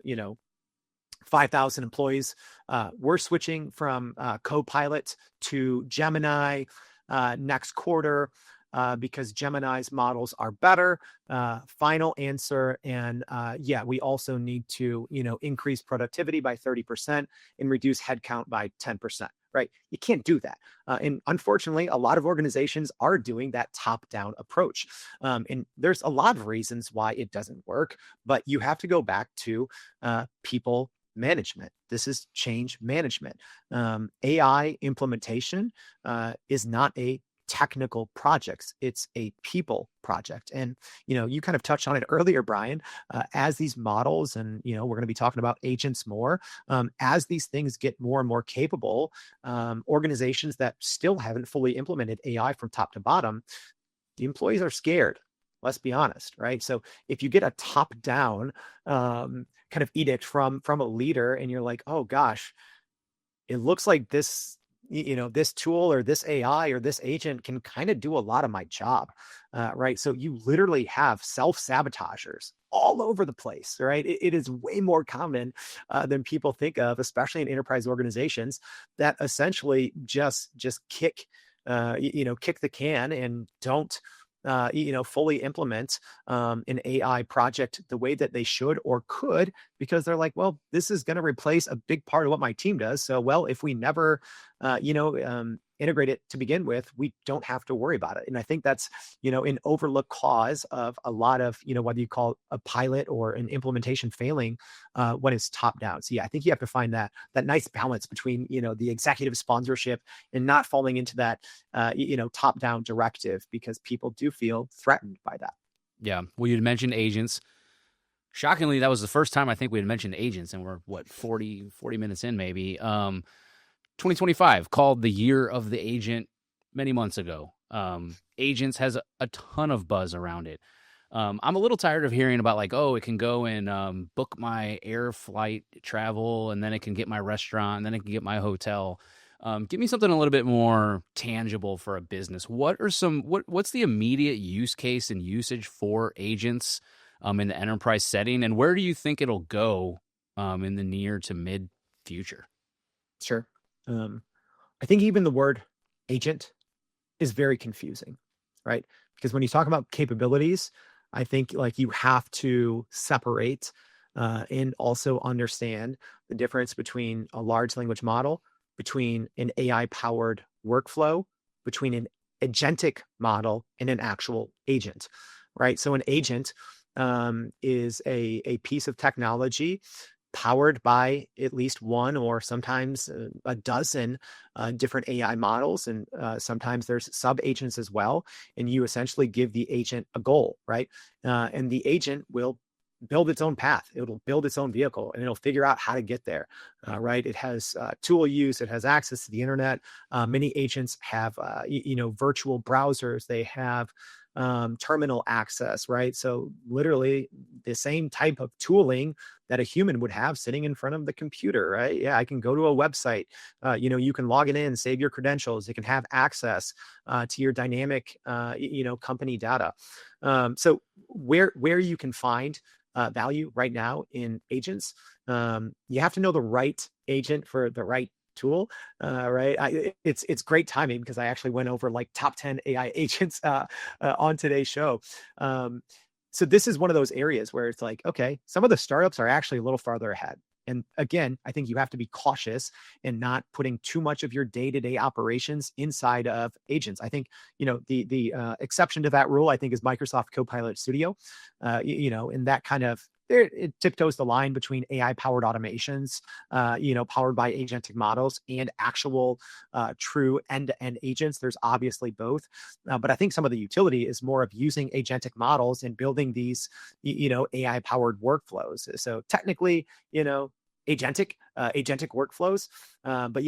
5,000 employees, we're switching from Copilot to Gemini next quarter because Gemini's models are better. Final answer. And we also need to, increase productivity by 30% and reduce headcount by 10%. right? You can't do that. And unfortunately, a lot of organizations are doing that top-down approach. And there's a lot of reasons why it doesn't work, but you have to go back to people management. This is change management. AI implementation is not a technical projects. It's a people project. And, you kind of touched on it earlier, Brian, as these models, and, we're going to be talking about agents more, as these things get more and more capable, organizations that still haven't fully implemented AI from top to bottom, the employees are scared. Let's be honest, right? So if you get a top-down kind of edict from a leader, and you're like, oh gosh, it looks like this, this tool or this AI or this agent can kind of do a lot of my job, right? So you literally have self-sabotagers all over the place, right? It is way more common than people think of, especially in enterprise organizations that essentially just kick, kick the can and don't fully implement an AI project the way that they should or could, because they're like, well, this is going to replace a big part of what my team does. So, well, if we never, integrate it to begin with, we don't have to worry about it. And I think that's, an overlooked cause of a lot of, whether you call a pilot or an implementation failing when it's top down. So yeah, I think you have to find that nice balance between, the executive sponsorship and not falling into that, top down directive, because people do feel threatened by that. Yeah. Well, you'd mentioned agents. Shockingly, that was the first time I think we had mentioned agents, and we're 40 minutes in maybe. 2025 called the year of the agent many months ago. Agents has a ton of buzz around it. I'm a little tired of hearing about like, oh, it can go and book my air flight travel, and then it can get my restaurant, and then it can get my hotel. Give me something a little bit more tangible for a business. What's the immediate use case and usage for agents in the enterprise setting, and where do you think it'll go in the near to mid future? Sure. I think even the word agent is very confusing, right? Because when you talk about capabilities, I think like you have to separate and also understand the difference between a large language model, between an AI powered workflow, between an agentic model and an actual agent, right? So an agent is a piece of technology powered by at least one or sometimes a dozen different AI models. And sometimes there's sub agents as well. And you essentially give the agent a goal, right? And the agent will build its own path. It'll build its own vehicle, and it'll figure out how to get there, right? It has tool use. It has access to the internet. Many agents have, virtual browsers. They have terminal access, right? So literally the same type of tooling that a human would have sitting in front of the computer, right? Yeah, I can go to a website, you can log it in, save your credentials. It can have access to your dynamic, company data. So where you can find value right now in agents, you have to know the right agent for the right tool, right? It's great timing because I actually went over like top 10 AI agents on today's show. So this is one of those areas where it's like, okay, some of the startups are actually a little farther ahead. And again, I think you have to be cautious and not putting too much of your day-to-day operations inside of agents. I think, the exception to that rule, I think, is Microsoft Copilot Studio, and that kind of, it tiptoes the line between AI-powered automations, powered by agentic models, and actual true end-to-end agents. There's obviously both, but I think some of the utility is more of using agentic models and building these, AI-powered workflows. So technically, agentic workflows, but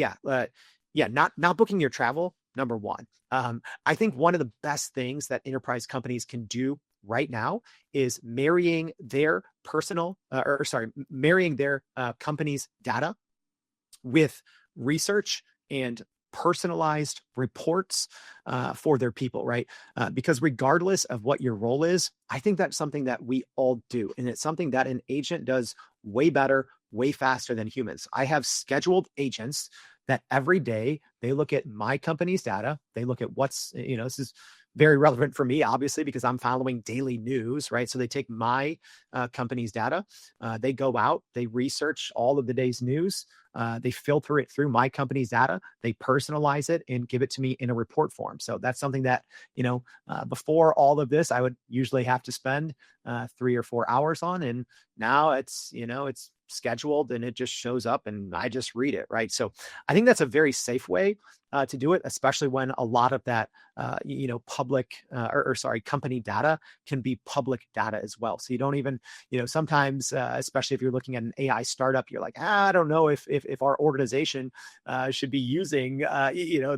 not booking your travel. Number one, I think one of the best things that enterprise companies can do right now is marrying their company's data with research and personalized reports for their people, right? Because regardless of what your role is, I think that's something that we all do. And it's something that an agent does way better, way faster than humans. I have scheduled agents that every day they look at my company's data. They look at what's, this is very relevant for me, obviously, because I'm following daily news, right? So they take my company's data, they go out, they research all of the day's news, They filter it through my company's data, they personalize it and give it to me in a report form. So that's something that, before all of this, I would usually have to spend 3 or 4 hours on. And now it's scheduled and it just shows up and I just read it. Right. So I think that's a very safe way to do it, especially when a lot of that, public company data can be public data as well. So you don't even, sometimes, especially if you're looking at an AI startup, you're like, I don't know if our organization should be using,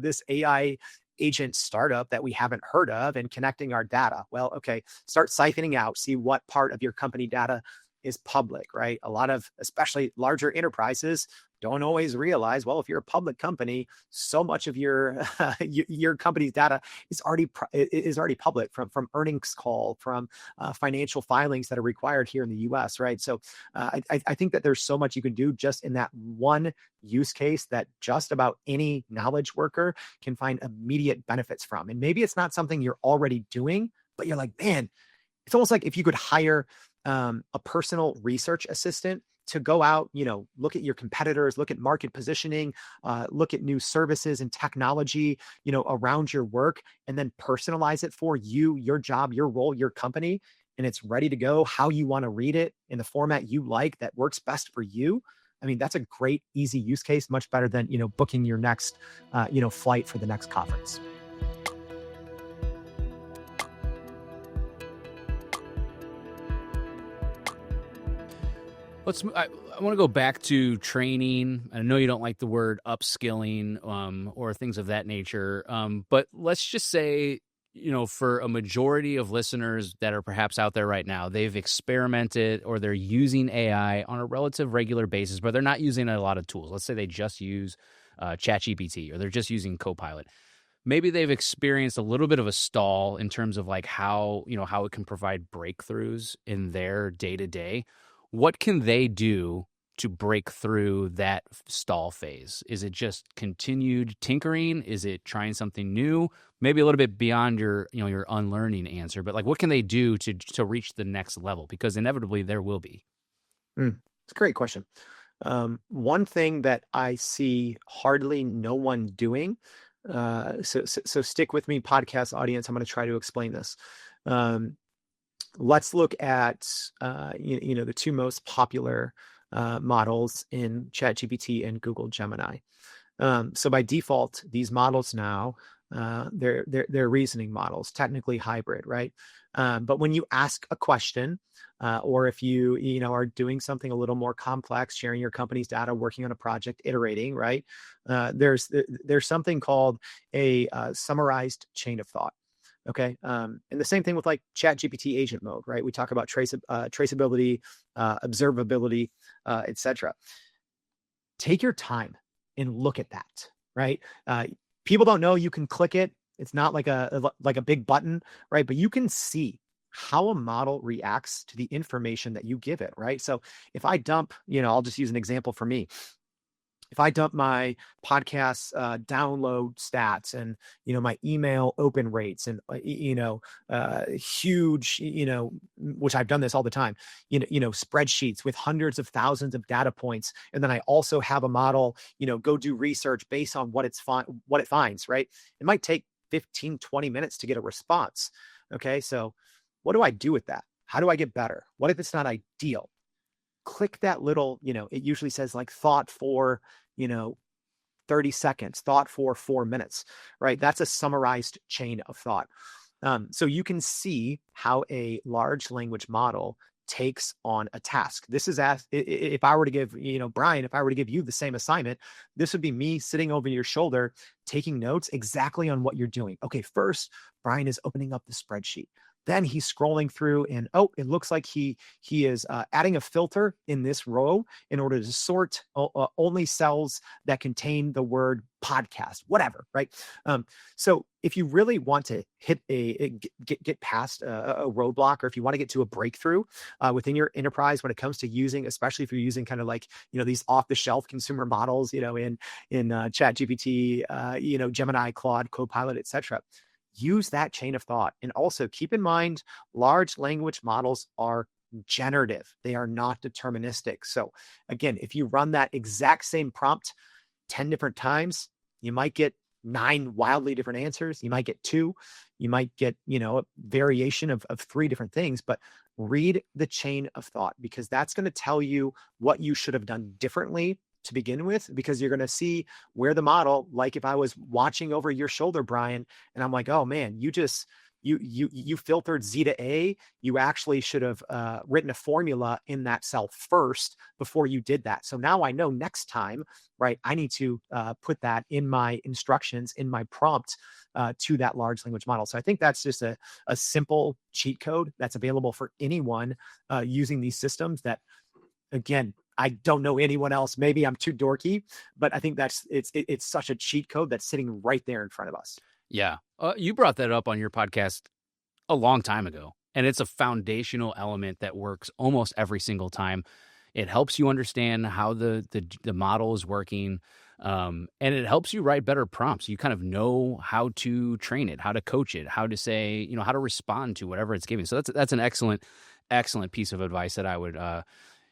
this AI agent startup that we haven't heard of and connecting our data. Well, okay, start siphoning out, see what part of your company data is public, right? A lot of, especially larger enterprises, don't always realize, well, if you're a public company, so much of your your company's data is already public from earnings call, from financial filings that are required here in the U.S., right? So I think that there's so much you can do just in that one use case that just about any knowledge worker can find immediate benefits from. And maybe it's not something you're already doing, but you're like, man, it's almost like if you could hire a personal research assistant to go out, look at your competitors, look at market positioning, look at new services and technology, around your work, and then personalize it for you, your job, your role, your company, and it's ready to go how you want to read it in the format you like that works best for you. I mean, that's a great, easy use case, much better than, booking your next, flight for the next conference. I want to go back to training. I know you don't like the word upskilling or things of that nature, but let's just say, for a majority of listeners that are perhaps out there right now, they've experimented or they're using AI on a relative regular basis, but they're not using a lot of tools. Let's say they just use ChatGPT or they're just using Copilot. Maybe they've experienced a little bit of a stall in terms of like how it can provide breakthroughs in their day-to-day. What can they do to break through that stall phase? Is it just continued tinkering? Is it trying something new? Maybe a little bit beyond your unlearning answer, but like what can they do to reach the next level? Because inevitably there will be. It's a great question. One thing that I see hardly no one doing, so stick with me, podcast audience. I'm going to try to explain this. Let's look at the two most popular models in ChatGPT and Google Gemini. So by default, these models now they're reasoning models, technically hybrid, right? But when you ask a question, or if you are doing something a little more complex, sharing your company's data, working on a project, iterating, right? There's something called a summarized chain of thought. Okay. And the same thing with like ChatGPT agent mode, right? We talk about traceability, observability, etc. Take your time and look at that, right? People don't know you can click it. It's not like a big button, right? But you can see how a model reacts to the information that you give it, right? So if I dump, I'll just use an example for me. If I dump my podcast download stats and my email open rates and huge which I've done this all the time, spreadsheets with hundreds of thousands of data points, and then I also have a model go do research based on what it finds, right? It might take 15-20 minutes to get a response. Okay, so what do I do with that? How do I get better? What if it's not ideal? Click that little, it usually says like thought for 30 seconds, thought for 4 minutes, right? That's a summarized chain of thought. So you can see how a large language model takes on a task. This is if I were to give, Brian, if I were to give you the same assignment, this would be me sitting over your shoulder, taking notes exactly on what you're doing. Okay, first, Brian is opening up the spreadsheet. Then he's scrolling through and, it looks like he is adding a filter in this row in order to sort only cells that contain the word podcast, whatever, right? So if you really want to get past a roadblock, or if you want to get to a breakthrough within your enterprise when it comes to using, especially if you're using kind of like, these off-the-shelf consumer models, in ChatGPT, Gemini, Claude, Copilot, etc., use that chain of thought. And also keep in mind, large language models are generative. They are not deterministic. So again, if you run that exact same prompt 10 different times, you might get 9 wildly different answers. You might get 2. You might get, a variation of 3 different things, but read the chain of thought, because that's going to tell you what you should have done differently to begin with, because you're going to see where the model, like if I was watching over your shoulder, Brian, and I'm like, oh man, you filtered Z to A. You actually should have written a formula in that cell first before you did that. So now I know next time, right, I need to put that in my instructions, in my prompt to that large language model. So I think that's just a simple cheat code that's available for anyone using these systems that, again, I don't know anyone else. Maybe I'm too dorky, but I think it's such a cheat code that's sitting right there in front of us. Yeah. You brought that up on your podcast a long time ago, and it's a foundational element that works almost every single time. It helps you understand how the model is working, and it helps you write better prompts. You kind of know how to train it, how to coach it, how to say, how to respond to whatever it's giving. So that's an excellent piece of advice that I would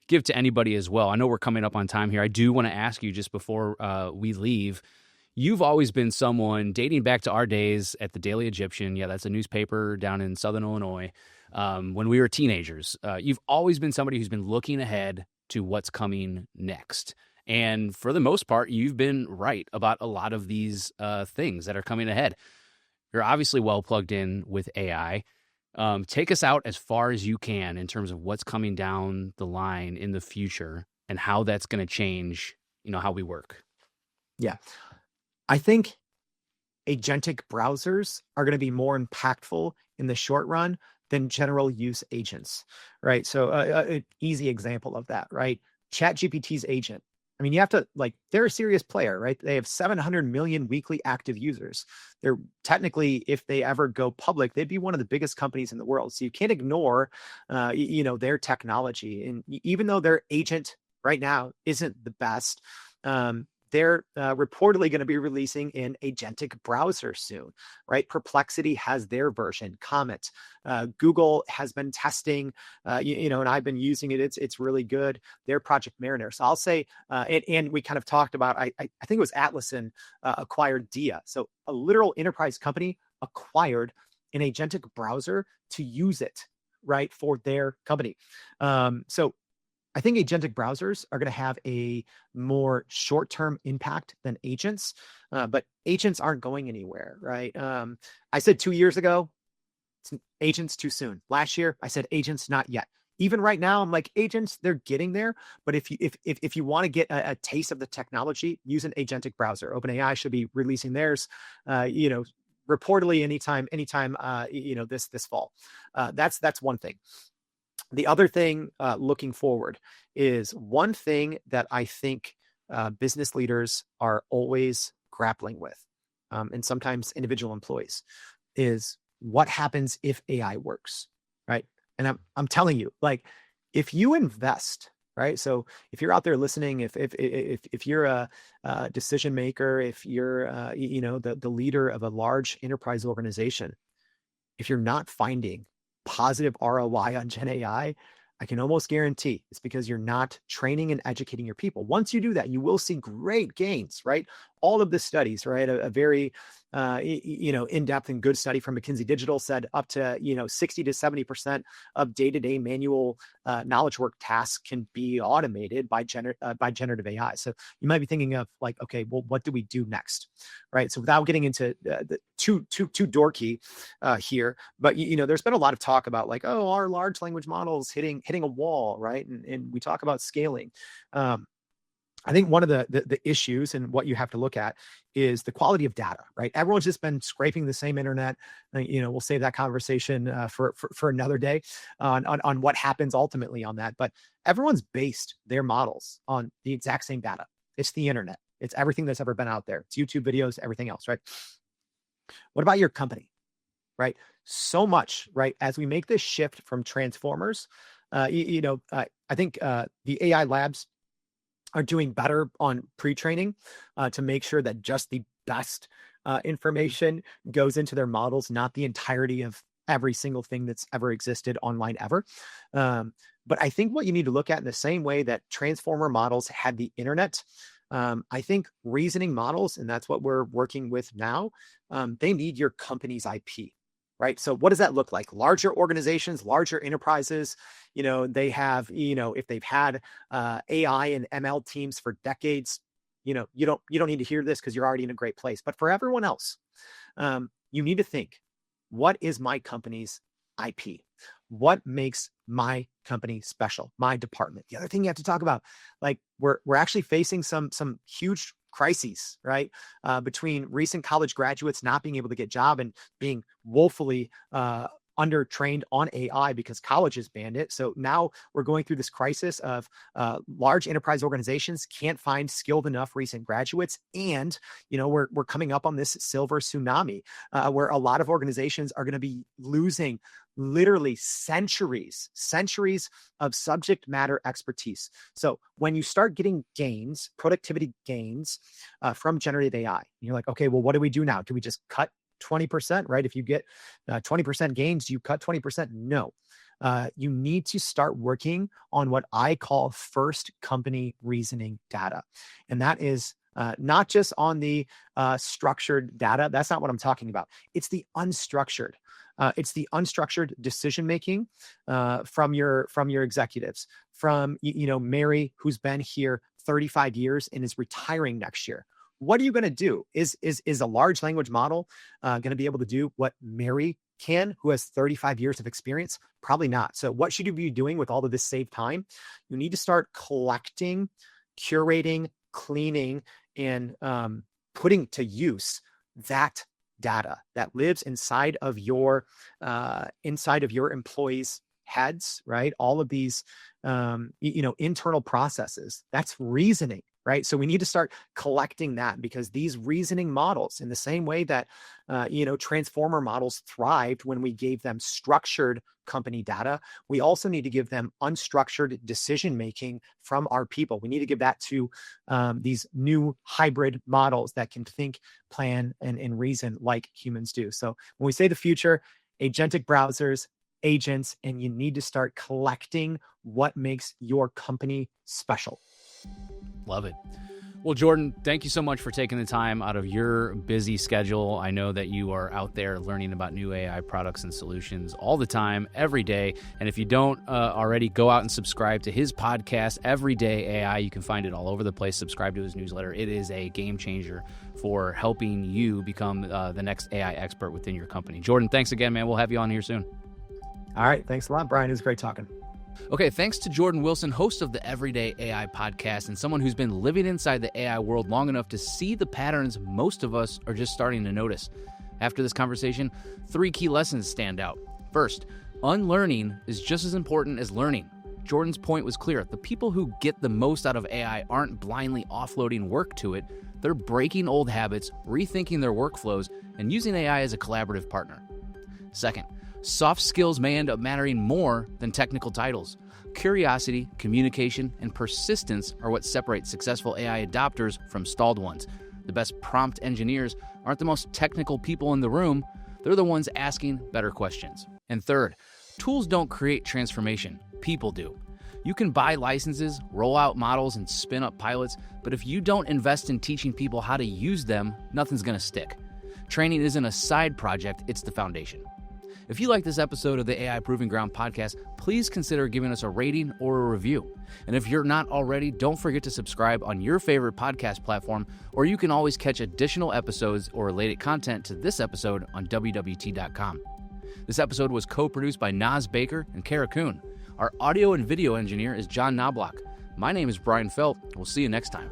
give to anybody as well. I know we're coming up on time here. I do want to ask you, just before we leave, you've always been someone, dating back to our days at the Daily Egyptian. Yeah, that's a newspaper down in Southern Illinois. When we were teenagers, you've always been somebody who's been looking ahead to what's coming next. And for the most part, you've been right about a lot of these things that are coming ahead. You're obviously well plugged in with AI. Take us out as far as you can in terms of what's coming down the line in the future and how that's going to change, how we work. Yeah. I think agentic browsers are going to be more impactful in the short run than general use agents, right? So an easy example of that, right? ChatGPT's agent. I mean, you have to, they're a serious player, right? They have 700 million weekly active users. They're technically, if they ever go public, they'd be one of the biggest companies in the world. So you can't ignore, their technology. And even though their agent right now isn't the best, they're reportedly going to be releasing an agentic browser soon, right? Perplexity has their version. Comet, Google has been testing, and I've been using it. It's really good. Their Project Mariner. So I'll say, and we kind of talked about, I think it was Atlassian acquired Dia. So a literal enterprise company acquired an agentic browser to use it, right, for their company. So I think agentic browsers are going to have a more short-term impact than agents, but agents aren't going anywhere, right? I said 2 years ago, agents too soon. Last year, I said agents not yet. Even right now, I'm like, agents, they're getting there. But if you want to get a taste of the technology, use an agentic browser. OpenAI should be releasing theirs, reportedly anytime, this fall. That's one thing. The other thing looking forward is one thing that I think business leaders are always grappling with, and sometimes individual employees, is what happens if AI works, right? And I'm telling you, if you invest, right? So if you're out there listening, if you're a decision maker, if you're the leader of a large enterprise organization, if you're not finding positive ROI on Gen AI, I can almost guarantee it's because you're not training and educating your people. Once you do that, you will see great gains, right? All of the studies, right? A very, in-depth and good study from McKinsey Digital said up to, 60 to 70% of day-to-day manual knowledge work tasks can be automated by generative AI. So you might be thinking of okay, well, what do we do next, right? So without getting into the too dorky here, but there's been a lot of talk about our large language models hitting a wall, right? And we talk about scaling. I think one of the issues and what you have to look at is the quality of data, right? Everyone's just been scraping the same internet. We'll save that conversation for another day on what happens ultimately on that. But everyone's based their models on the exact same data. It's the internet. It's everything that's ever been out there. It's YouTube videos, everything else, right? What about your company, right? So much, right? As we make this shift from transformers, I think the AI labs are doing better on pre-training to make sure that just the best information goes into their models, not the entirety of every single thing that's ever existed online ever. But I think what you need to look at in the same way that transformer models had the internet, I think reasoning models, and that's what we're working with now, they need your company's IP, right? So what does that look like? Larger organizations, larger enterprises, they have, if they've had AI and ML teams for decades, you don't need to hear this because you're already in a great place. But for everyone else, you need to think, what is my company's IP? What makes my company special? My department. The other thing you have to talk about, like we're actually facing some huge crises, right? Between recent college graduates not being able to get a job and being woefully undertrained on AI because colleges banned it. So now we're going through this crisis of large enterprise organizations can't find skilled enough recent graduates. And, we're coming up on this silver tsunami where a lot of organizations are going to be losing literally centuries of subject matter expertise. So when you start getting gains, productivity gains from generative AI, and you're like, okay, well, what do we do now? Do we just cut 20%, right? If you get 20% gains, you cut 20%. No, you need to start working on what I call first company reasoning data. And that is not just on the structured data. That's not what I'm talking about. It's the unstructured. It's the unstructured decision-making from your executives, from, Mary, who's been here 35 years and is retiring next year. What are you going to do? Is a large language model going to be able to do what Mary can, who has 35 years of experience? Probably not. So what should you be doing with all of this saved time? You need to start collecting, curating, cleaning, and putting to use that data that lives inside of your employees' heads, right? All of these, internal processes. That's reasoning, right? So we need to start collecting that, because these reasoning models, in the same way that, transformer models thrived when we gave them structured company data, we also need to give them unstructured decision-making from our people. We need to give that to these new hybrid models that can think, plan, and reason like humans do. So when we say the future, agentic browsers, agents, and you need to start collecting what makes your company special. Love it. Well, Jordan, thank you so much for taking the time out of your busy schedule. I know that you are out there learning about new AI products and solutions all the time, every day. And if you don't already, go out and subscribe to his podcast, Everyday AI. You can find it all over the place. Subscribe to his newsletter. It is a game changer for helping you become the next AI expert within your company. Jordan, thanks again, man. We'll have you on here soon. All right. Thanks a lot, Brian. It was great talking. Okay, thanks to Jordan Wilson, host of the Everyday AI podcast, and someone who's been living inside the AI world long enough to see the patterns most of us are just starting to notice. After this conversation, 3 key lessons stand out. First, unlearning is just as important as learning. Jordan's point was clear. The people who get the most out of AI aren't blindly offloading work to it. They're breaking old habits, rethinking their workflows, and using AI as a collaborative partner. Second, soft skills may end up mattering more than technical titles. Curiosity, communication, and persistence are what separate successful AI adopters from stalled ones. The best prompt engineers aren't the most technical people in the room. They're the ones asking better questions. And third, tools don't create transformation. People do. You can buy licenses, roll out models, and spin up pilots, but if you don't invest in teaching people how to use them, nothing's going to stick. Training isn't a side project, it's the foundation. If you like this episode of the AI Proving Ground podcast, please consider giving us a rating or a review. And if you're not already, don't forget to subscribe on your favorite podcast platform, or you can always catch additional episodes or related content to this episode on WWT.com. This episode was co-produced by Naz Baker and Kara Kuhn. Our audio and video engineer is John Knobloch. My name is Brian Felt. We'll see you next time.